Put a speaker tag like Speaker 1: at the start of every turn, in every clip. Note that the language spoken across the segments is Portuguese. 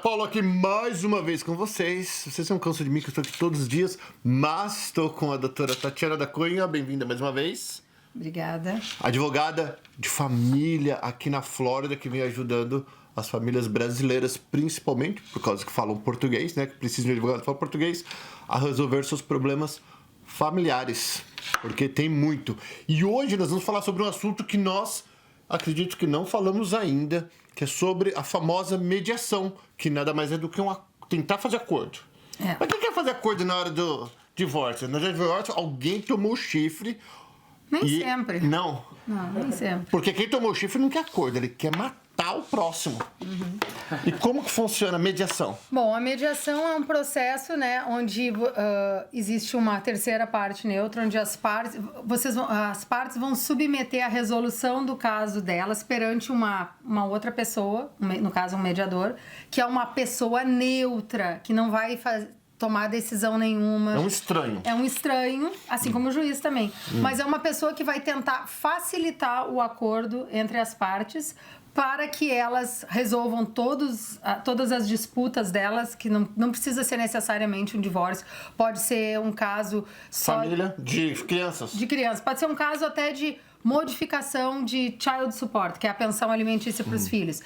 Speaker 1: Paulo aqui mais uma vez com vocês. Vocês não cansam de mim, que eu estou aqui todos os dias, mas estou com a doutora Tatiana da Cunha. Bem-vinda mais uma vez.
Speaker 2: Obrigada.
Speaker 1: Advogada de família aqui na Flórida, que vem ajudando as famílias brasileiras, principalmente, por causa que falam português, né? Que precisam de advogado que fala português, a resolver seus problemas familiares, porque tem muito. E hoje nós vamos falar sobre um assunto que nós, acredito que não falamos ainda, que é sobre a famosa mediação, que nada mais é do que tentar fazer acordo. Mas quem quer fazer acordo na hora do divórcio? No divórcio, alguém tomou o chifre.
Speaker 2: Nem sempre.
Speaker 1: Não,
Speaker 2: nem sempre.
Speaker 1: Porque quem tomou o chifre não quer acordo, ele quer matar o próximo.
Speaker 2: Uhum.
Speaker 1: E como que funciona a mediação?
Speaker 2: Bom, a mediação é um processo, né, onde existe uma terceira parte neutra, onde as partes vão submeter a resolução do caso delas perante uma outra pessoa, no caso um mediador, que é uma pessoa neutra, que não vai tomar decisão nenhuma.
Speaker 1: É um estranho.
Speaker 2: É um estranho, assim como o juiz também. Mas é uma pessoa que vai tentar facilitar o acordo entre as partes para que elas resolvam todas as disputas delas, que não precisa ser necessariamente um divórcio. Pode ser um caso só...
Speaker 1: Família, de crianças.
Speaker 2: De crianças. Pode ser um caso até de modificação de child support, que é a pensão alimentícia para os filhos.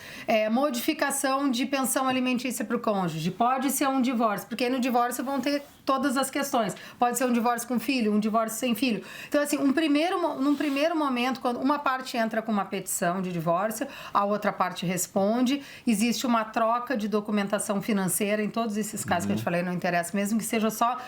Speaker 2: Modificação de pensão alimentícia para o cônjuge. Pode ser um divórcio, porque aí no divórcio vão ter todas as questões. Pode ser um divórcio com filho, um divórcio sem filho. Então, assim, num primeiro momento, quando uma parte entra com uma petição de divórcio, a outra parte responde, existe uma troca de documentação financeira. Em todos esses casos que eu te falei, não interessa, mesmo que seja só...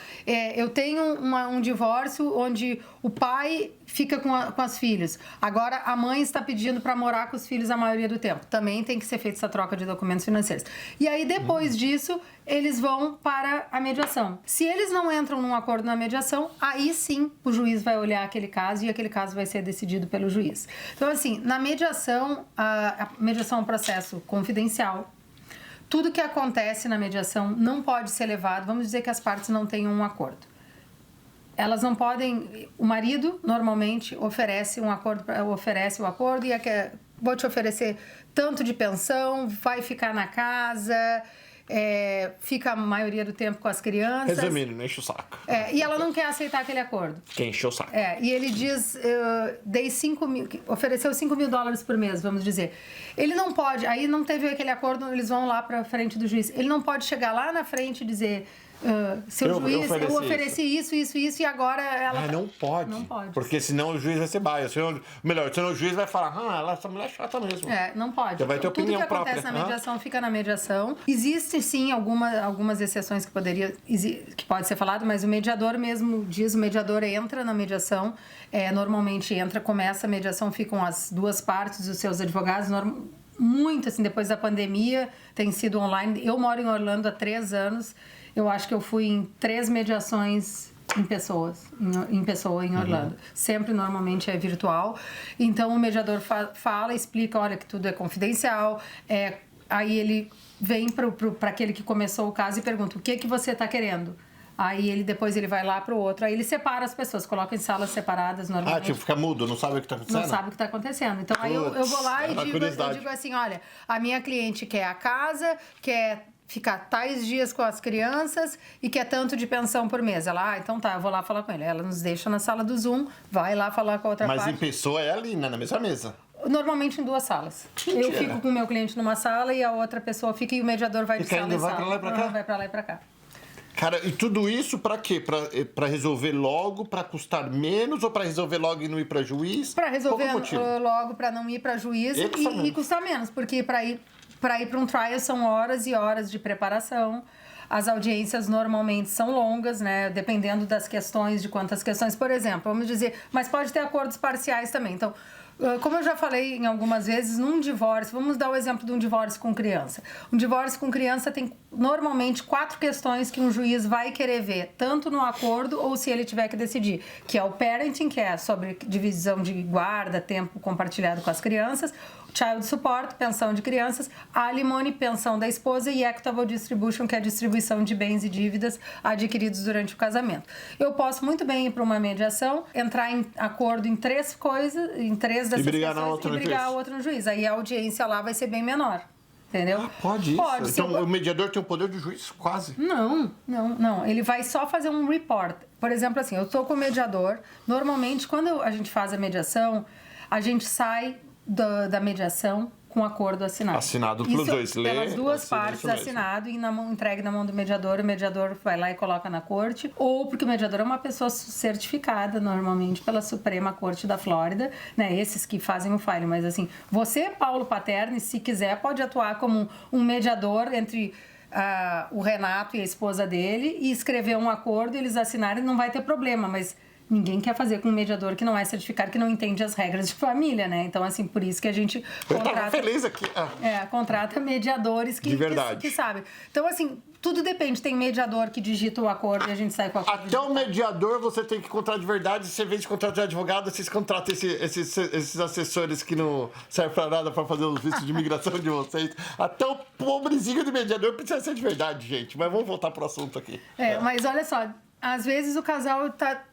Speaker 2: eu tenho um divórcio onde o pai fica com as filhas. Agora, a mãe está pedindo para morar com os filhos a maioria do tempo. Também tem que ser feita essa troca de documentos financeiros. E aí, depois disso, eles vão para a mediação. Se eles não entram num acordo na mediação, aí sim o juiz vai olhar aquele caso e aquele caso vai ser decidido pelo juiz. Então, assim, na mediação, a mediação é um processo confidencial. Tudo que acontece na mediação não pode ser levado, vamos dizer que as partes não tenham um acordo. Elas não podem... O marido, normalmente, oferece o acordo e vou te oferecer tanto de pensão, vai ficar na casa... fica a maioria do tempo com as crianças.
Speaker 1: Resumindo, não enche o saco.
Speaker 2: E ela não quer aceitar aquele acordo.
Speaker 1: Quem encheu o saco.
Speaker 2: E ele diz, dei 5 mil, ofereceu $5 mil por mês, vamos dizer. Ele não pode, aí não teve aquele acordo, eles vão lá para frente do juiz. Ele não pode chegar lá na frente e dizer... seu juiz, eu ofereci isso e agora ela...
Speaker 1: Não pode.
Speaker 2: Não pode.
Speaker 1: Porque senão o juiz vai ser bias. Senão o juiz vai falar, essa mulher é chata mesmo.
Speaker 2: Não pode.
Speaker 1: Já vai ter opinião
Speaker 2: Tudo que
Speaker 1: própria.
Speaker 2: acontece na mediação fica na mediação. Existe, sim, algumas exceções que pode ser falado, mas o mediador mesmo diz, o mediador entra na mediação, normalmente começa a mediação, ficam as duas partes, os seus advogados, muito assim, depois da pandemia, tem sido online. Eu moro em Orlando há 3 anos, eu acho que eu fui em 3 mediações em pessoa em Orlando. Sempre, normalmente, é virtual. Então, o mediador fala, explica, olha, que tudo é confidencial. Aí ele vem para aquele que começou o caso e pergunta, o que você está querendo? Aí depois ele vai lá pro outro, aí ele separa as pessoas, coloca em salas separadas normalmente.
Speaker 1: Fica mudo, não sabe o que tá acontecendo?
Speaker 2: Não sabe o que tá acontecendo. Então aí eu vou lá e digo assim, olha, a minha cliente quer a casa, quer ficar tais dias com as crianças e quer tanto de pensão por mês. Ela, então tá, eu vou lá falar com ele. Ela nos deixa na sala do Zoom, vai lá falar com a outra parte.
Speaker 1: Mas em pessoa é ali, né? Na mesma mesa?
Speaker 2: Normalmente em 2 salas.
Speaker 1: Mentira.
Speaker 2: Eu fico com o meu cliente numa sala e a outra pessoa fica e o mediador vai de sala em sala.
Speaker 1: Vai pra lá e pra cá?
Speaker 2: Vai pra lá e pra cá.
Speaker 1: Cara, e tudo isso pra quê? Pra resolver logo, pra custar menos ou pra resolver logo e não ir pra juiz?
Speaker 2: Pra resolver logo, pra não ir pra juiz e custar menos. Porque pra ir para um trial são horas e horas de preparação. As audiências normalmente são longas, né? Dependendo das questões, de quantas questões. Por exemplo, vamos dizer, mas pode ter acordos parciais também. Então, como eu já falei em algumas vezes, num divórcio, vamos dar o exemplo de um divórcio com criança. Um divórcio com criança tem normalmente 4 questões que um juiz vai querer ver, tanto no acordo ou se ele tiver que decidir, que é o parenting, que é sobre divisão de guarda, tempo compartilhado com as crianças, child support, pensão de crianças, alimony, pensão da esposa e equitable distribution, que é a distribuição de bens e dívidas adquiridos durante o casamento. Eu posso muito bem ir para uma mediação, entrar em acordo em 3 coisas, em 3 dessas questões e brigar a outra no juiz. Aí a audiência lá vai ser bem menor. entendeu?
Speaker 1: Pode isso?
Speaker 2: Pode.
Speaker 1: Então o mediador tem o poder do juiz, quase.
Speaker 2: Não. Ele vai só fazer um report. Por exemplo, assim, eu tô com o mediador. Normalmente, quando a gente faz a mediação, a gente sai da mediação com acordo assinado.
Speaker 1: Assinado pelos dois.
Speaker 2: Pelas duas partes, assinado e entregue na mão do mediador. O mediador vai lá e coloca na corte. Ou porque o mediador é uma pessoa certificada, normalmente, pela Suprema Corte da Flórida, né? Esses que fazem o filing. Mas, assim, você, Paulo Paterni, se quiser, pode atuar como um mediador entre o Renato e a esposa dele e escrever um acordo, eles assinarem, não vai ter problema, mas ninguém quer fazer com um mediador que não é certificado, que não entende as regras de família, né? Então, assim, por isso que a gente contrata...
Speaker 1: Eu tava feliz aqui.
Speaker 2: Contrata mediadores que sabem. Então, assim, tudo depende. Tem mediador que digita o acordo e a gente sai com o acordo.
Speaker 1: Até o mediador você tem que contratar de verdade. Você vem de contrato de advogado, vocês contratam esses assessores que não servem pra nada pra fazer os vistos de imigração de vocês. Até o pobrezinho do mediador precisa ser de verdade, gente. Mas vamos voltar pro assunto aqui.
Speaker 2: Mas olha só, às vezes o casal tá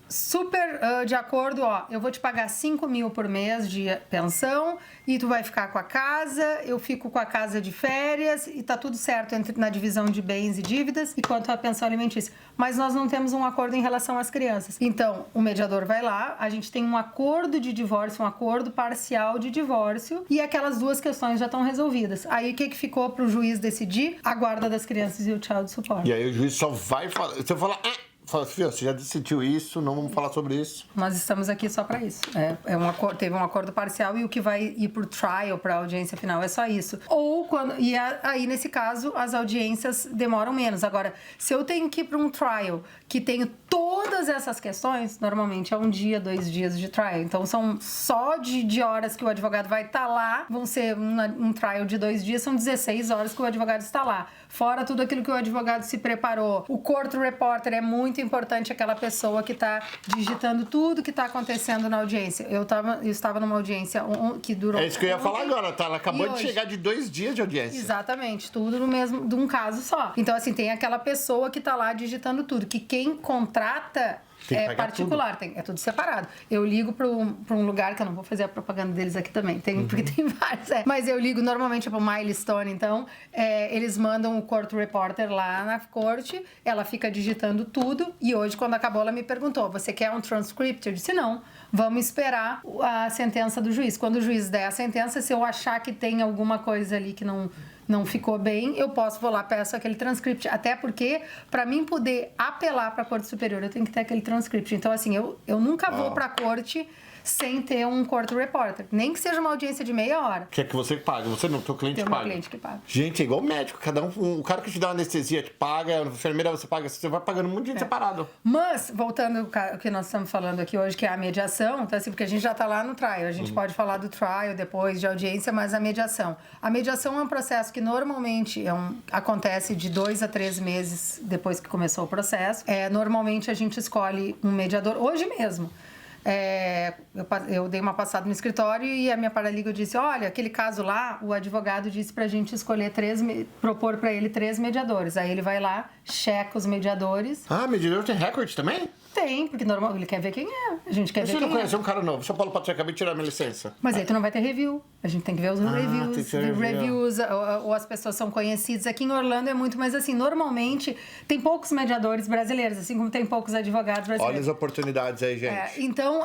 Speaker 2: super de acordo, eu vou te pagar 5 mil por mês de pensão e tu vai ficar com a casa, eu fico com a casa de férias e tá tudo certo na divisão de bens e dívidas e quanto à pensão alimentícia. Mas nós não temos um acordo em relação às crianças. Então, o mediador vai lá, a gente tem um acordo de divórcio, um acordo parcial de divórcio e aquelas duas questões já estão resolvidas. Aí o que ficou pro juiz decidir? A guarda das crianças e o child support.
Speaker 1: E aí o juiz só vai falar... Se eu falar... Fala, filho, você já decidiu isso, não vamos falar sobre isso.
Speaker 2: Nós estamos aqui só para isso. Teve um acordo parcial e o que vai ir pro trial, para a audiência final, é só isso. Aí, nesse caso, as audiências demoram menos. Agora, se eu tenho que ir para um trial que tenho todas essas questões, normalmente é 1 dia, 2 dias de trial. Então, são só de horas que o advogado vai estar lá, vão ser um trial de 2 dias, são 16 horas que o advogado está lá. Fora tudo aquilo que o advogado se preparou. O court reporter é muito importante, aquela pessoa que está digitando tudo que está acontecendo na audiência. Eu estava numa audiência que durou...
Speaker 1: É isso que eu ia falar agora, tá? Ela acabou de chegar de 2 dias de audiência.
Speaker 2: Exatamente, tudo no mesmo, de um caso só. Então, assim, tem aquela pessoa que está lá digitando tudo, que quem contrata... É particular, é tudo separado. Eu ligo para um lugar, que eu não vou fazer a propaganda deles aqui também, porque tem vários. Mas eu ligo normalmente para o Milestone, então eles mandam o court reporter lá na corte, ela fica digitando tudo e hoje, quando acabou, ela me perguntou: você quer um transcript? Eu disse: não, vamos esperar a sentença do juiz. Quando o juiz der a sentença, se eu achar que tem alguma coisa ali que não ficou bem, eu vou lá, peço aquele transcript. Até porque, para mim poder apelar para a Corte Superior, eu tenho que ter aquele transcript. Então, assim, eu nunca vou para a corte sem ter um court reporter. Nem que seja uma audiência de meia hora.
Speaker 1: Que é que você paga, você não, teu cliente paga.
Speaker 2: Tem um cliente que paga.
Speaker 1: Gente, é igual médico, cada um, o cara que te dá anestesia te paga, a enfermeira você paga, você vai pagando um monte de gente separado.
Speaker 2: Mas, voltando ao que nós estamos falando aqui hoje, que é a mediação, então assim, porque a gente já está lá no trial, a gente pode falar do trial depois de audiência, mas a mediação. A mediação é um processo que normalmente acontece de 2 a 3 meses depois que começou o processo. Normalmente a gente escolhe um mediador, hoje mesmo. Eu dei uma passada no escritório e a minha paralegal disse: olha, aquele caso lá, o advogado disse pra gente escolher propor pra ele 3 mediadores. Aí ele vai lá, checa os mediadores.
Speaker 1: Mediador tem recorde também?
Speaker 2: Tem, porque normal, ele quer ver quem é. A gente quer ver quem é.
Speaker 1: Você não conhece um cara novo. São Paulo Patrick, acabei de tirar minha licença.
Speaker 2: Mas aí tu não vai ter review. A gente tem que ver os reviews. Ou as pessoas são conhecidas. Aqui em Orlando é muito, mas assim, normalmente tem poucos mediadores brasileiros, assim como tem poucos advogados brasileiros.
Speaker 1: Olha as oportunidades aí, gente.
Speaker 2: Então,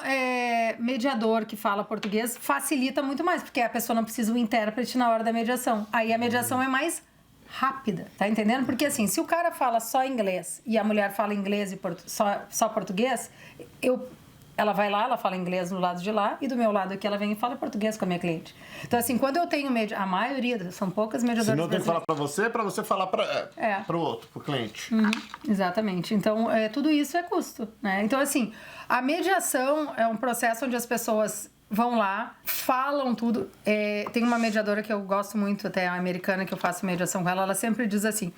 Speaker 2: mediador que fala português facilita muito mais, porque a pessoa não precisa um intérprete na hora da mediação. Aí a mediação é mais rápida, tá entendendo? Porque assim, se o cara fala só inglês e a mulher fala inglês e só português, ela vai lá, ela fala inglês no lado de lá e do meu lado aqui ela vem e fala português com a minha cliente. Então assim, quando eu tenho a maioria, são poucas mediadoras.
Speaker 1: Se não tem que falar pra você falar pro outro, pro cliente.
Speaker 2: Exatamente. Então, tudo isso é custo, né? Então assim, a mediação é um processo onde as pessoas vão lá, falam tudo. Tem uma mediadora que eu gosto muito, até a americana, que eu faço mediação com ela, ela sempre diz assim: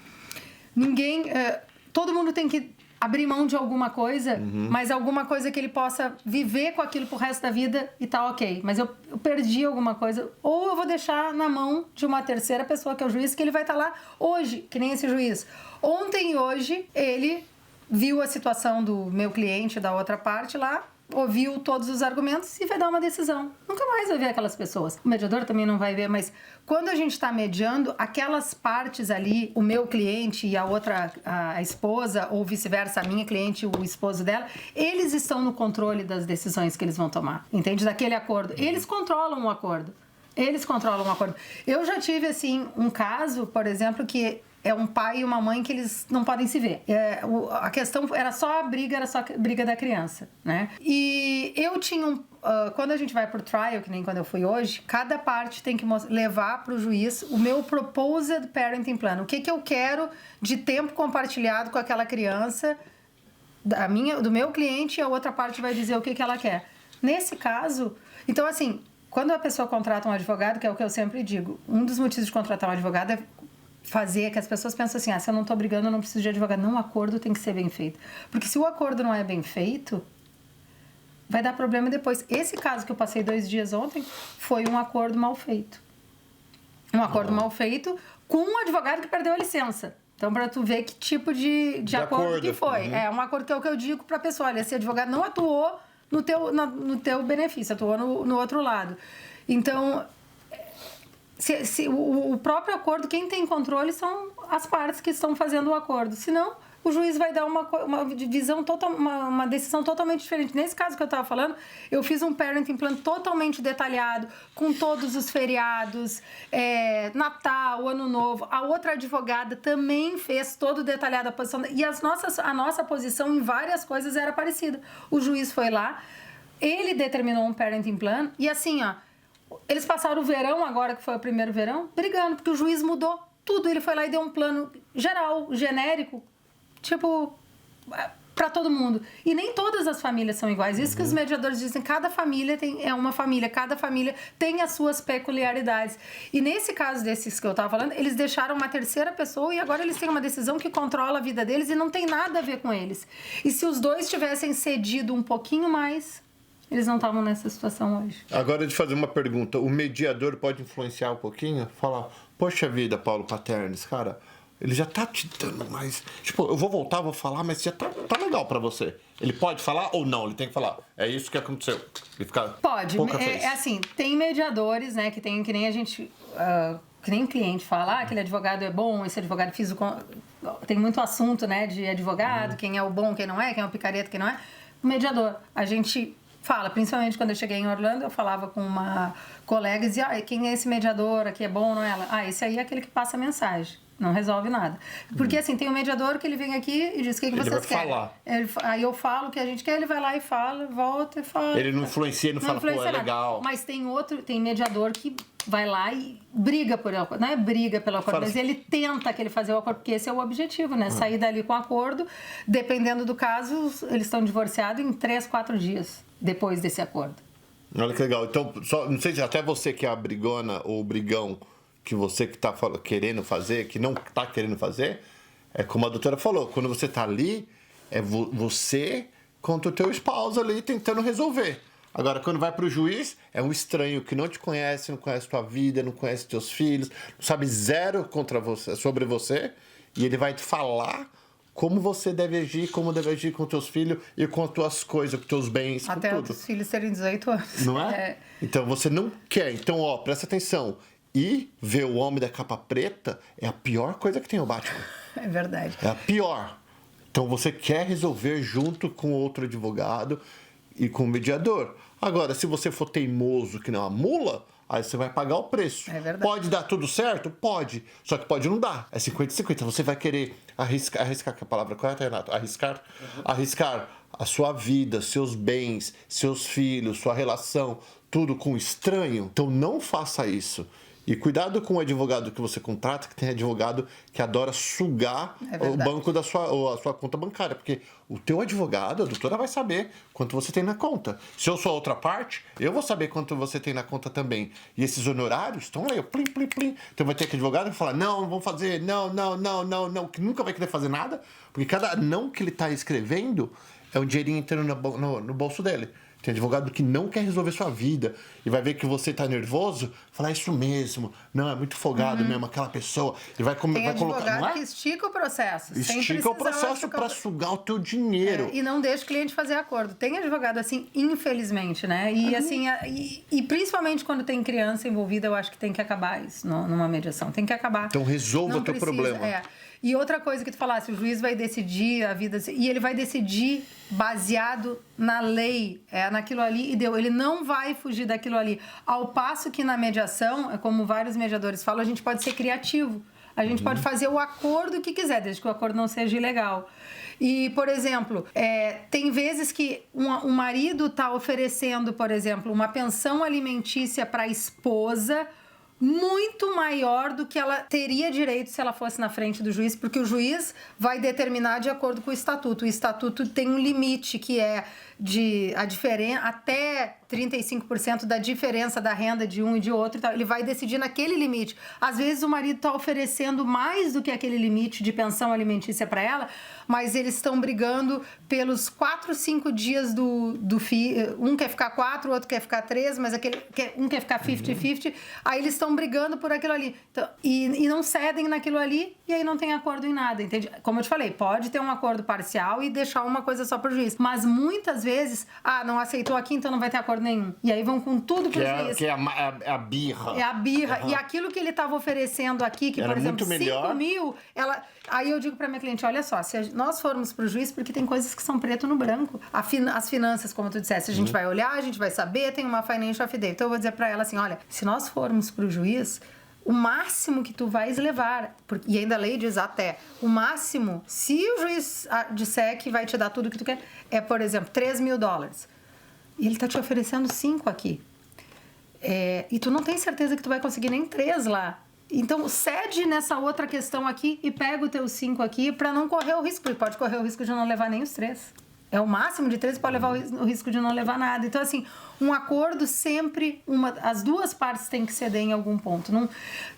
Speaker 2: todo mundo tem que abrir mão de alguma coisa, mas alguma coisa que ele possa viver com aquilo pro resto da vida e tá ok. Mas eu perdi alguma coisa, ou eu vou deixar na mão de uma terceira pessoa, que é o juiz, que ele vai estar lá hoje, que nem esse juiz. Ontem e hoje, ele viu a situação do meu cliente, da outra parte lá, ouviu todos os argumentos e vai dar uma decisão. Nunca mais vai ver aquelas pessoas. O mediador também não vai ver, mas quando a gente está mediando, aquelas partes ali, o meu cliente e a outra, a esposa, ou vice-versa, a minha cliente e o esposo dela, eles estão no controle das decisões que eles vão tomar, entende? Daquele acordo. Eles controlam o acordo. Eles controlam o acordo. Eu já tive, assim, um caso, por exemplo, que é um pai e uma mãe que eles não podem se ver. A questão era só a briga da criança, né? E eu tinha quando a gente vai pro trial, que nem quando eu fui hoje, cada parte tem que levar pro juiz o meu proposed parenting plan. O que eu quero de tempo compartilhado com aquela criança, do meu cliente, e a outra parte vai dizer o que ela quer. Nesse caso, então assim, quando a pessoa contrata um advogado, que é o que eu sempre digo, um dos motivos de contratar um advogado é fazer que as pessoas pensam assim, se eu não tô brigando, eu não preciso de advogado. Não, o acordo tem que ser bem feito. Porque se o acordo não é bem feito, vai dar problema depois. Esse caso que eu passei 2 dias ontem foi um acordo mal feito. Um acordo mal feito com um advogado que perdeu a licença. Então, para tu ver que tipo de acordo que foi. É um acordo que é o que eu digo pra pessoa, olha, esse advogado não atuou no teu benefício, atuou no outro lado. Então, o próprio acordo, quem tem controle são as partes que estão fazendo o acordo. Senão, o juiz vai dar uma visão uma decisão totalmente diferente. Nesse caso que eu estava falando, eu fiz um parenting plan totalmente detalhado, com todos os feriados, Natal, Ano Novo. A outra advogada também fez todo detalhado a posição. E a nossa posição em várias coisas era parecida. O juiz foi lá, ele determinou um parenting plan, e assim, eles passaram o verão agora, que foi o primeiro verão, brigando, porque o juiz mudou tudo. Ele foi lá e deu um plano geral, genérico, tipo, para todo mundo. E nem todas as famílias são iguais. Isso que os mediadores dizem, cada família é uma família, cada família tem as suas peculiaridades. E nesse caso desses que eu tava falando, eles deixaram uma terceira pessoa e agora eles têm uma decisão que controla a vida deles e não tem nada a ver com eles. E se os dois tivessem cedido um pouquinho mais, eles não estavam nessa situação hoje.
Speaker 1: Agora, de fazer uma pergunta, o mediador pode influenciar um pouquinho? Falar, poxa vida, Paulo Paternes, cara, ele já tá te dando mais... Tipo, eu vou voltar, vou falar, mas já tá legal pra você. Ele pode falar ou não? Ele tem que falar, é isso que aconteceu. Ele fica
Speaker 2: pode. Assim, tem mediadores, né, que nem a gente... que nem o cliente fala, aquele advogado é bom, esse advogado fiz tem muito assunto, né, de advogado, quem é o bom, quem não é, quem é o picareta, quem não é. O mediador, a gente fala, principalmente quando eu cheguei em Orlando, eu falava com uma colega e dizia, quem é esse mediador aqui, é bom, não é ela? Esse aí é aquele que passa a mensagem, não resolve nada. Porque assim, tem um mediador que ele vem aqui e diz o que vocês querem. Falar. Aí eu falo o que a gente quer, ele vai lá e fala, volta e fala.
Speaker 1: Ele não influencia, não fala, pô, é legal.
Speaker 2: Mas tem mediador que vai lá e briga por ele, não é briga pelo acordo, mas ele tenta que ele fazer o acordo, porque esse é o objetivo, né? Sair dali com acordo, dependendo do caso, eles estão divorciados em 3, 4 dias depois desse acordo.
Speaker 1: Olha que legal. Então, não sei se até você que é a brigona ou o brigão, que você que tá querendo fazer, que não tá querendo fazer, é como a doutora falou, quando você tá ali, é você contra o teu esposo ali tentando resolver. Agora, quando vai pro juiz, é um estranho que não te conhece, não conhece tua vida, não conhece teus filhos, não sabe zero sobre você, e ele vai te falar como você deve agir, como deve agir com teus filhos e com as tuas coisas, com teus bens,
Speaker 2: até
Speaker 1: com tudo.
Speaker 2: Até os filhos terem 18 anos.
Speaker 1: Não é? Então, você não quer. Então, presta atenção. E ver o homem da capa preta é a pior coisa que tem o Batman.
Speaker 2: É verdade.
Speaker 1: É a pior. Então, você quer resolver junto com outro advogado e com o mediador. Agora, se você for teimoso que não a mula, aí você vai pagar o preço.
Speaker 2: É verdade.
Speaker 1: Pode dar tudo certo? Pode. Só que pode não dar. É 50-50. Você vai querer arriscar, que é a palavra correta, Renato? Arriscar? Arriscar a sua vida, seus bens, seus filhos, sua relação, tudo com estranho. Então, não faça isso. E cuidado com o advogado que você contrata, que tem advogado que adora sugar o banco ou a sua conta bancária. Porque o teu advogado, a doutora vai saber quanto você tem na conta. Se eu sou a outra parte, eu vou saber quanto você tem na conta também. E esses honorários estão aí, plim, plim, plim. Então vai ter que advogado que falar, não vamos fazer, não, que nunca vai querer fazer nada. Porque cada não que ele está escrevendo é um dinheirinho entrando no bolso dele. Tem advogado que não quer resolver sua vida e vai ver que você tá nervoso, falar isso mesmo. Não, é muito folgado mesmo, aquela pessoa. E vai
Speaker 2: Tem
Speaker 1: vai
Speaker 2: advogado
Speaker 1: colocar. Não é?
Speaker 2: que estica o processo. sem
Speaker 1: Estica o
Speaker 2: precisar
Speaker 1: processo para sugar o teu dinheiro.
Speaker 2: E não deixa o cliente fazer acordo. Tem advogado assim, infelizmente, né? E assim, e principalmente quando tem criança envolvida, eu acho que tem que acabar isso numa mediação. Tem que acabar.
Speaker 1: Então resolva
Speaker 2: Não
Speaker 1: o teu
Speaker 2: precisa,
Speaker 1: problema.
Speaker 2: E outra coisa que tu falasse, o juiz vai decidir a vida... E ele vai decidir baseado na lei, naquilo ali, e deu. Ele não vai fugir daquilo ali. Ao passo que na mediação, como vários mediadores falam, a gente pode ser criativo. A gente pode fazer o acordo que quiser, desde que o acordo não seja ilegal. E, por exemplo, tem vezes que um marido está oferecendo, por exemplo, uma pensão alimentícia para a esposa muito maior do que ela teria direito se ela fosse na frente do juiz, porque o juiz vai determinar de acordo com o estatuto. O estatuto tem um limite que é a diferença até 35% da diferença da renda de um e de outro, ele vai decidir naquele limite. Às vezes o marido está oferecendo mais do que aquele limite de pensão alimentícia para ela, mas eles estão brigando pelos 4, 5 dias do filho. Um quer ficar 4, o outro quer ficar 3, mas um quer ficar 50-50. Aí eles estão brigando por aquilo ali. Então, e não cedem naquilo ali, e aí não tem acordo em nada, entende? Como eu te falei, pode ter um acordo parcial e deixar uma coisa só para o juiz. Mas muitas vezes, não aceitou aqui, então não vai ter acordo nenhum. E aí vão com tudo pro juiz.
Speaker 1: Que é a birra.
Speaker 2: É a birra. E aquilo que ele estava oferecendo aqui, que,
Speaker 1: era
Speaker 2: por exemplo,
Speaker 1: muito melhor.
Speaker 2: 5 mil, aí eu digo para minha cliente, olha só, se nós formos pro juiz, porque tem coisas que são preto no branco. As finanças, como tu disseste, a gente vai olhar, a gente vai saber, tem uma financial affidavit. Então eu vou dizer para ela assim, olha, se nós formos pro juiz, o máximo que tu vais levar, e ainda a lei diz até, o máximo, se o juiz disser que vai te dar tudo que tu quer, é, por exemplo, $3 mil. E ele tá te oferecendo 5 aqui. E tu não tem certeza que tu vai conseguir nem 3 lá. Então, cede nessa outra questão aqui e pega o teu 5 aqui para não correr o risco, porque pode correr o risco de não levar nem os 3. É o máximo de 3, pode levar o risco de não levar nada. Então, assim, um acordo sempre, as duas partes têm que ceder em algum ponto. Não,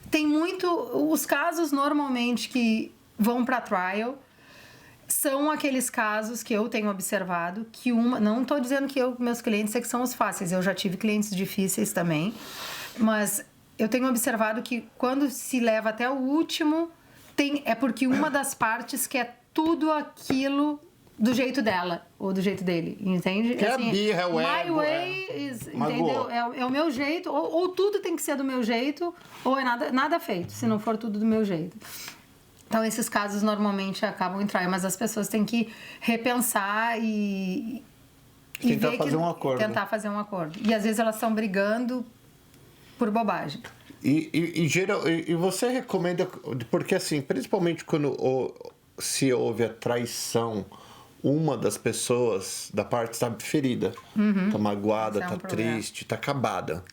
Speaker 2: tem muito... Os casos, normalmente, que vão para trial são aqueles casos que eu tenho observado que não estou dizendo que meus clientes é que são os fáceis. Eu já tive clientes difíceis também. Mas eu tenho observado que quando se leva até o último, é porque uma das partes quer tudo aquilo do jeito dela, ou do jeito dele, entende?
Speaker 1: Que assim, é birra, é o ego.
Speaker 2: My way is, entendeu? É o meu jeito, ou tudo tem que ser do meu jeito, ou é nada feito, se não for tudo do meu jeito. Então, esses casos normalmente acabam em trial, mas as pessoas têm que repensar e
Speaker 1: tentar fazer um acordo.
Speaker 2: Tentar fazer um acordo. E às vezes elas estão brigando por bobagem.
Speaker 1: E você recomenda, porque assim, principalmente quando se houve a traição, uma das pessoas da parte está ferida, está magoada, está triste, está acabada,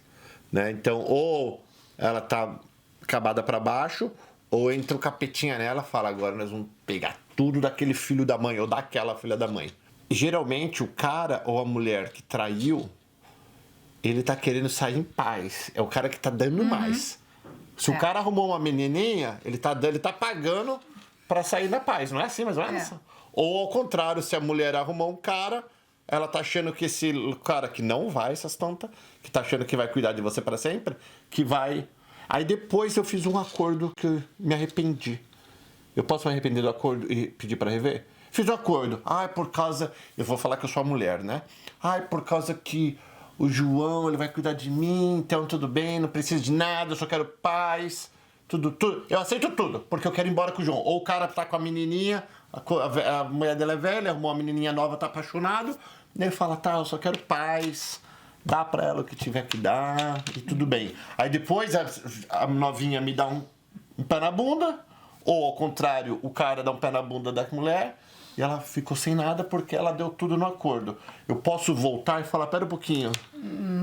Speaker 1: né? Então, ou ela está acabada para baixo, ou entra o capetinha nela e fala, agora nós vamos pegar tudo daquele filho da mãe ou daquela filha da mãe. E, geralmente, o cara ou a mulher que traiu, ele tá querendo sair em paz. É o cara que tá dando mais. Se o cara arrumou uma menininha, ele tá pagando pra sair na paz. Não é assim, mais ou menos? Ou, ao contrário, se a mulher arrumou um cara, ela tá achando que esse cara que não vai, essas tontas, que tá achando que vai cuidar de você pra sempre, que vai... Aí depois eu fiz um acordo que eu me arrependi. Eu posso me arrepender do acordo e pedir pra rever? Fiz um acordo. Por causa... Eu vou falar que eu sou a mulher, né? Por causa que o João, ele vai cuidar de mim, então tudo bem, não preciso de nada, eu só quero paz. Tudo. Eu aceito tudo, porque eu quero ir embora com o João. Ou o cara tá com a menininha, a mulher dela é velha, arrumou uma menininha nova, tá apaixonado. Daí ele fala, eu só quero paz. Dá pra ela o que tiver que dar e tudo bem. Aí depois a novinha me dá um pé na bunda, ou ao contrário, o cara dá um pé na bunda da mulher e ela ficou sem nada porque ela deu tudo no acordo. Eu posso voltar e falar, pera um pouquinho,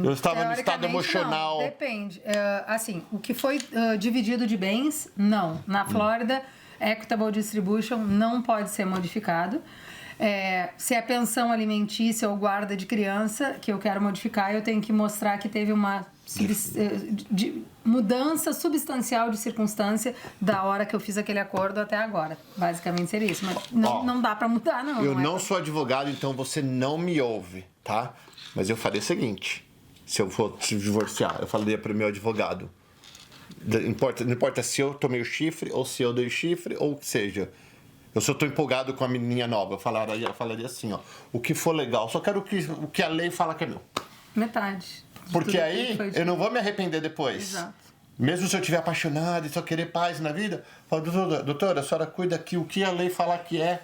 Speaker 1: eu estava no estado emocional...
Speaker 2: Não, depende. Assim, o que foi dividido de bens, não. Na Flórida, Equitable Distribution não pode ser modificado. Se é pensão alimentícia ou guarda de criança que eu quero modificar, eu tenho que mostrar que teve uma mudança substancial de circunstância da hora que eu fiz aquele acordo até agora. Basicamente seria isso. Mas não dá pra mudar, não.
Speaker 1: Eu não sou advogado, então você não me ouve. tá? Mas eu faria o seguinte, se eu for se divorciar, eu falaria pro meu advogado, não importa se eu tomei o chifre ou se eu dei o chifre, ou que seja, eu só tô empolgado com a menininha nova, eu falaria assim, ó, o que for legal, só quero o que a lei fala que é meu.
Speaker 2: Metade.
Speaker 1: Porque aí eu não vou me arrepender depois.
Speaker 2: Exato.
Speaker 1: Mesmo se eu estiver apaixonado e só querer paz na vida, falo, doutora, a senhora cuida que o que a lei falar que é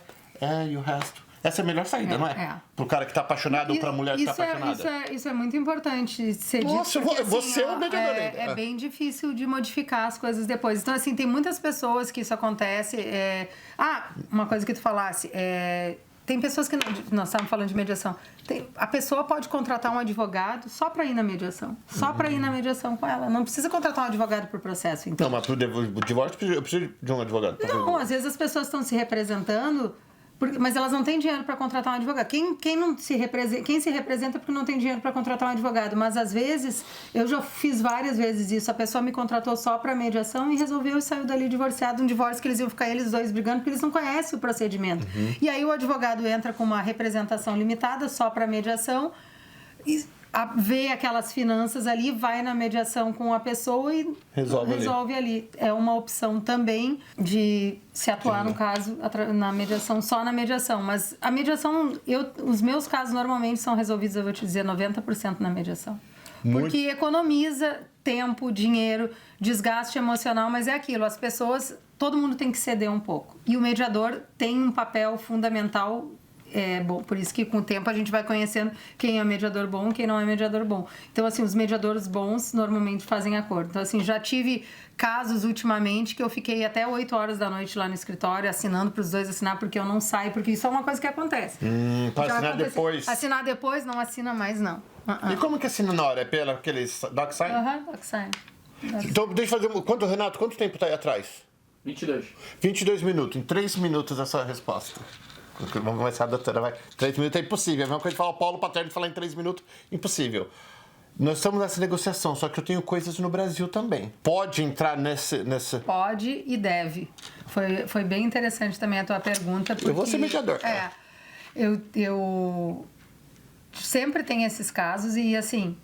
Speaker 1: e o resto. Essa é a melhor saída, não é? Pro cara que tá apaixonado ou pra mulher que tá apaixonada.
Speaker 2: Isso é muito importante ser dito.
Speaker 1: Nossa,
Speaker 2: porque,
Speaker 1: você é o mediador.
Speaker 2: É bem difícil de modificar as coisas depois. Então, assim, tem muitas pessoas que isso acontece. Uma coisa que tu falasse. Tem pessoas que... Nós estávamos falando de mediação. A pessoa pode contratar um advogado só para ir na mediação. Só para ir na mediação com ela. Não precisa contratar um advogado por processo. Então.
Speaker 1: Não, mas pro divórcio eu preciso de um advogado.
Speaker 2: Não, às vezes as pessoas estão se representando... Mas elas não têm dinheiro para contratar um advogado. Quem se representa porque não tem dinheiro para contratar um advogado. Mas, às vezes, eu já fiz várias vezes isso. A pessoa me contratou só para mediação e resolveu e saiu dali divorciado. Um divórcio que eles iam ficar eles dois brigando porque eles não conhecem o procedimento. E aí o advogado entra com uma representação limitada só para mediação e vê aquelas finanças ali, vai na mediação com a pessoa e resolve ali. É uma opção também de se atuar, no caso, na mediação, só na mediação. Mas a mediação, os meus casos normalmente são resolvidos, eu vou te dizer, 90% na mediação. Porque economiza tempo, dinheiro, desgaste emocional, mas é aquilo, as pessoas, todo mundo tem que ceder um pouco. E o mediador tem um papel fundamental. Bom, por isso que com o tempo a gente vai conhecendo quem é mediador bom e quem não é mediador bom. Então, assim, os mediadores bons normalmente fazem acordo. Então, assim, já tive casos ultimamente que eu fiquei até 8 horas da noite lá no escritório assinando para os dois assinar porque eu não saio, porque isso é uma coisa que acontece.
Speaker 1: Para assinar depois?
Speaker 2: Assinar depois, não assina mais, não.
Speaker 1: E como que assina na hora? É pela aqueles DocSign?
Speaker 2: DocSign.
Speaker 1: Então, deixa eu fazer... Renato, quanto tempo tá aí atrás?
Speaker 3: 22.
Speaker 1: 22 minutos. Em 3 minutos essa resposta. Vamos começar, doutora, vai. 3 minutos é impossível. É a mesma coisa de falar o Paulo Paterno falar em 3 minutos, impossível. Nós estamos nessa negociação, só que eu tenho coisas no Brasil também. Pode entrar nesse...
Speaker 2: Pode e deve. Foi bem interessante também a tua pergunta. Porque,
Speaker 1: eu vou ser mediador.
Speaker 2: Eu sempre tenho esses casos e, assim,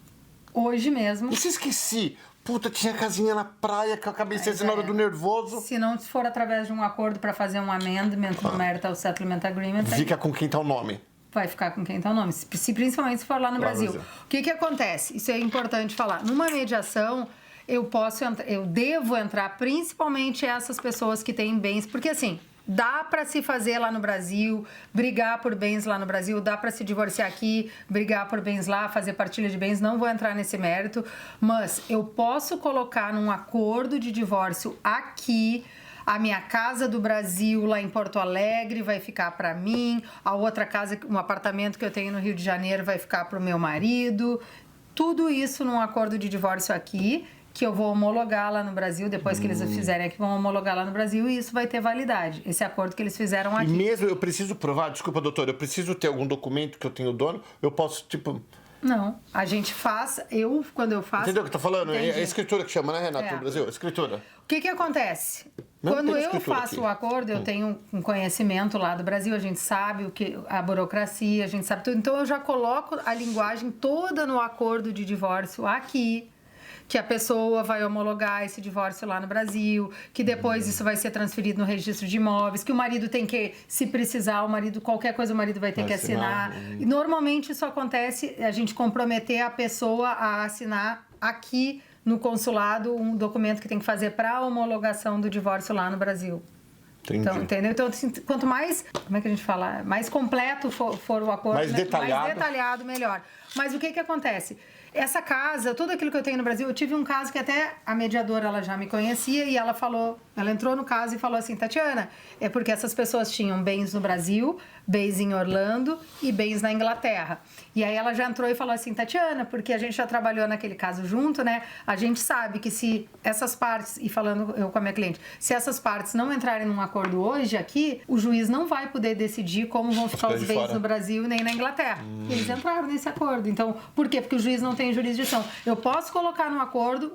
Speaker 2: hoje mesmo...
Speaker 1: Eu esqueci. Puta, tinha casinha na praia que eu acabei esquecendo na hora do nervoso.
Speaker 2: Se não for através de um acordo para fazer um amendment no Marital Settlement Agreement...
Speaker 1: Fica com quem tá o nome.
Speaker 2: Vai ficar com quem tá o nome, principalmente se for lá no Brasil. O que acontece? Isso é importante falar. Numa mediação, eu devo entrar principalmente essas pessoas que têm bens, porque assim... Dá para se fazer lá no Brasil, brigar por bens lá no Brasil, dá para se divorciar aqui, brigar por bens lá, fazer partilha de bens, não vou entrar nesse mérito, mas eu posso colocar num acordo de divórcio aqui, a minha casa do Brasil lá em Porto Alegre vai ficar para mim, a outra casa, um apartamento que eu tenho no Rio de Janeiro vai ficar para o meu marido, tudo isso num acordo de divórcio aqui, que eu vou homologar lá no Brasil, depois que eles fizerem aqui, vão homologar lá no Brasil e isso vai ter validade, esse acordo que eles fizeram aqui.
Speaker 1: E mesmo eu preciso provar, desculpa, doutor, eu preciso ter algum documento que eu tenho dono, eu posso, tipo...
Speaker 2: Não, a gente faz, quando eu faço...
Speaker 1: Entendeu o que eu tô falando?
Speaker 2: Entendi.
Speaker 1: É a escritura que chama, né, Renato, no Brasil? Escritura.
Speaker 2: O que acontece? Quando eu faço o acordo, eu tenho um conhecimento lá do Brasil, a gente sabe a burocracia, a gente sabe tudo, então eu já coloco a linguagem toda no acordo de divórcio aqui, que a pessoa vai homologar esse divórcio lá no Brasil, que depois isso vai ser transferido no registro de imóveis, que o marido tem que, se precisar, qualquer coisa o marido vai ter que assinar. E normalmente isso acontece, a gente comprometer a pessoa a assinar aqui no consulado um documento que tem que fazer para a homologação do divórcio lá no Brasil.
Speaker 1: Entendi.
Speaker 2: Então, entendeu? Então, assim, quanto mais, como é que a gente fala? Mais completo for o acordo,
Speaker 1: mais
Speaker 2: detalhado, melhor. Mas o que acontece? Essa casa, tudo aquilo que eu tenho no Brasil, eu tive um caso que até a mediadora, ela já me conhecia e ela entrou no caso e falou assim, Tatiana, é porque essas pessoas tinham bens no Brasil, bens em Orlando e bens na Inglaterra. E aí ela já entrou e falou assim, Tatiana, porque a gente já trabalhou naquele caso junto, né? A gente sabe que se essas partes, e falando eu com a minha cliente, se essas partes não entrarem num acordo hoje aqui, o juiz não vai poder decidir como vão ficar os bens no Brasil nem na Inglaterra. E eles entraram nesse acordo. Então, por quê? Porque o juiz não tem jurisdição. Eu posso colocar no acordo,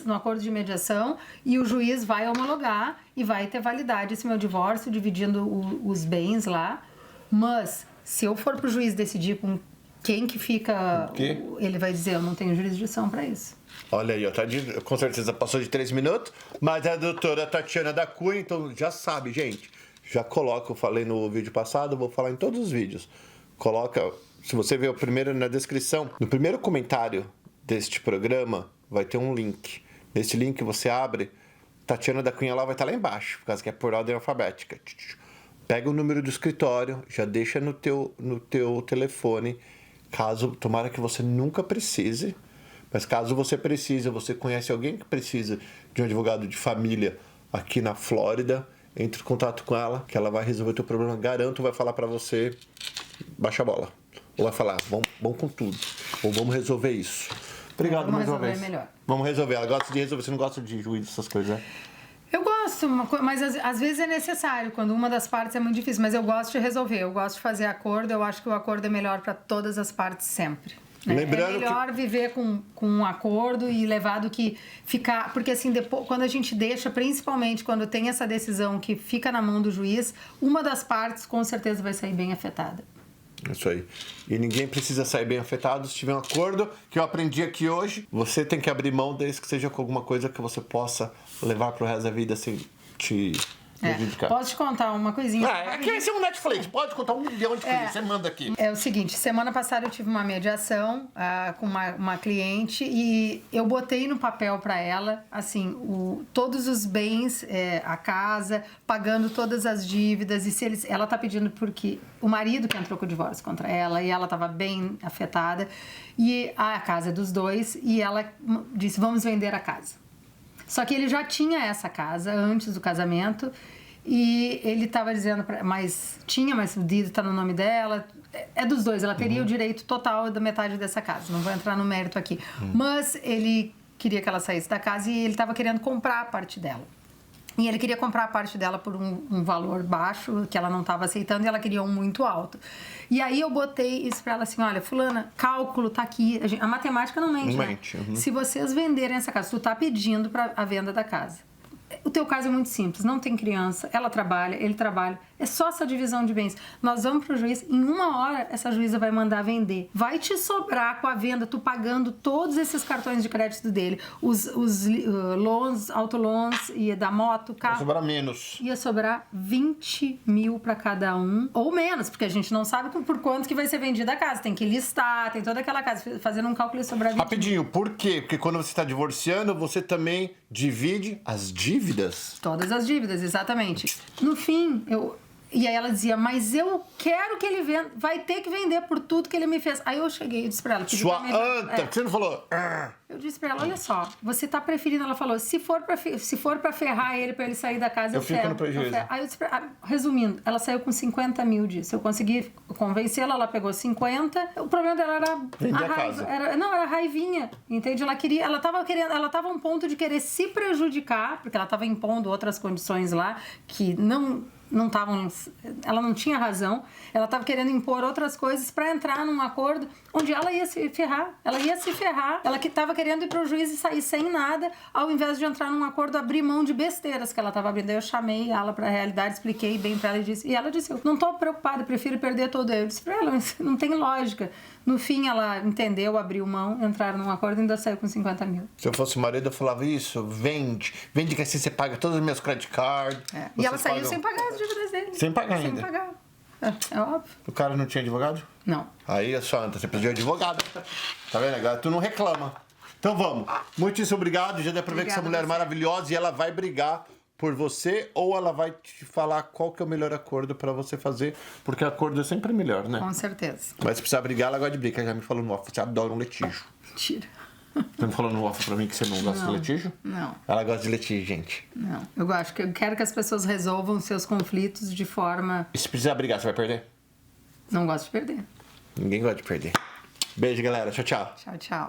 Speaker 2: no acordo de mediação, e o juiz vai homologar e vai ter validade esse meu divórcio, dividindo os bens lá. Mas, se eu for pro juiz decidir com quem que fica...
Speaker 1: quê?
Speaker 2: Ele vai dizer, eu não tenho jurisdição para isso.
Speaker 1: Olha aí, ó, com certeza passou de 3 minutos, mas a doutora Tatiana da Cunha, então já sabe, gente. Já coloca, eu falei no vídeo passado, vou falar em todos os vídeos. Coloca, se você ver o primeiro na descrição, no primeiro comentário deste programa, vai ter um link. Nesse link você abre, Tatiana da Cunha lá vai estar lá embaixo, por causa que é por ordem alfabética. Pega o número do escritório, já deixa no teu telefone, caso, tomara que você nunca precise, mas caso você precise, você conhece alguém que precisa de um advogado de família aqui na Flórida, entre em contato com ela, que ela vai resolver o teu problema, garanto, vai falar pra você, baixa a bola. Ou vai falar, vamos com tudo, ou vamos resolver isso. Obrigado mais uma vez.
Speaker 2: Melhor.
Speaker 1: Vamos resolver, ela gosta de resolver, você não gosta de juízo, essas coisas, né?
Speaker 2: Eu gosto, mas às vezes é necessário, quando uma das partes é muito difícil, mas eu gosto de resolver, eu gosto de fazer acordo, eu acho que o acordo é melhor para todas as partes sempre. Né?
Speaker 1: Lembrando
Speaker 2: é melhor viver com um acordo e levar do que ficar... Porque assim, depois, quando a gente deixa, principalmente quando tem essa decisão que fica na mão do juiz, uma das partes com certeza vai sair bem afetada.
Speaker 1: Isso aí. E ninguém precisa sair bem afetado se tiver um acordo, que eu aprendi aqui hoje. Você tem que abrir mão desde que seja com alguma coisa que você possa levar pro resto da vida sem te prejudicar.
Speaker 2: Posso te contar uma coisinha?
Speaker 1: Aqui esse é um Netflix, pode contar 1 milhão de coisas, você manda aqui.
Speaker 2: É o seguinte, semana passada eu tive uma mediação com uma cliente e eu botei no papel para ela, assim, todos os bens, a casa, pagando todas as dívidas, e ela tá pedindo porque o marido que entrou com o divórcio contra ela e ela estava bem afetada, e a casa é dos dois, e ela disse, vamos vender a casa. Só que ele já tinha essa casa antes do casamento e ele estava dizendo, mas o deed está no nome dela, é dos dois, ela teria o direito total da metade dessa casa, não vou entrar no mérito aqui. Mas ele queria que ela saísse da casa e ele estava querendo comprar a parte dela. E ele queria comprar a parte dela por um valor baixo, que ela não estava aceitando, e ela queria um muito alto. E aí eu botei isso para ela assim, olha, fulana, cálculo tá aqui, a matemática não mente, né? Se vocês venderem essa casa, tu tá pedindo para a venda da casa. O teu caso é muito simples, não tem criança, ela trabalha, ele trabalha, é só essa divisão de bens. Nós vamos pro juiz, em 1 hora essa juíza vai mandar vender. Vai te sobrar com a venda, tu pagando todos esses cartões de crédito dele, os loans, autoloans e da moto, carro.
Speaker 1: Ia sobrar menos.
Speaker 2: Ia sobrar 20 mil para cada um, ou menos, porque a gente não sabe por quanto que vai ser vendida a casa. Tem que listar, tem toda aquela casa, fazendo um cálculo e sobrar 20
Speaker 1: Rapidinho, por quê? Porque quando você está divorciando, você também divide as dívidas.
Speaker 2: Todas as dívidas, exatamente. No fim, e aí ela dizia, mas eu quero que ele venda, vai ter que vender por tudo que ele me fez. Aí eu cheguei e disse pra ela...
Speaker 1: Sua anta, que você não falou...
Speaker 2: Eu disse pra ela, olha só, você tá preferindo... Ela falou, se for pra ferrar ele, pra ele sair da casa, eu
Speaker 1: fico no prejuízo.
Speaker 2: Aí eu disse pra ela, resumindo, ela saiu com 50 mil disso. Eu consegui convencê-la, ela pegou 50. O problema dela era
Speaker 1: a raiva.
Speaker 2: Era raivinha, entende? Ela tava a um ponto de querer se prejudicar, porque ela tava impondo outras condições lá, que não estavam... Ela não tinha razão. Ela estava querendo impor outras coisas para entrar num acordo onde ela ia se ferrar. Ela ia se ferrar. Ela que estava querendo ir para o juiz e sair sem nada, ao invés de entrar num acordo, abrir mão de besteiras que ela estava abrindo. Aí eu chamei ela para a realidade, expliquei bem para ela e ela disse, eu não estou preocupada, prefiro perder todo. Eu disse para ela, mas não tem lógica. No fim, ela entendeu, abriu mão, entraram num acordo e ainda saiu com 50 mil.
Speaker 1: Se eu fosse marido, eu falava isso, vende que assim você paga todos os meus credit cards.
Speaker 2: E ela saiu sem pagar as dívidas dele.
Speaker 1: Sem pagar ainda?
Speaker 2: Sem pagar. É óbvio.
Speaker 1: O cara não tinha advogado?
Speaker 2: Não.
Speaker 1: Aí a sua anta, você pediu advogado. Tá vendo? Agora tu não reclama. Então vamos. Muitíssimo obrigado. Já dá pra ver que essa mulher é maravilhosa e ela vai brigar por você ou ela vai te falar qual que é o melhor acordo pra você fazer, porque acordo é sempre melhor, né?
Speaker 2: Com certeza.
Speaker 1: Mas se precisar brigar, ela gosta de brigar. Já me falou no off, você adora um litígio.
Speaker 2: Mentira.
Speaker 1: Você me falou no off pra mim que você não gosta de litígio?
Speaker 2: Não.
Speaker 1: Ela gosta de litígio, gente.
Speaker 2: Não. Eu quero que as pessoas resolvam seus conflitos de forma...
Speaker 1: E se precisar brigar, você vai perder?
Speaker 2: Não gosto de perder.
Speaker 1: Ninguém gosta de perder. Beijo, galera. Tchau, tchau.
Speaker 2: Tchau, tchau.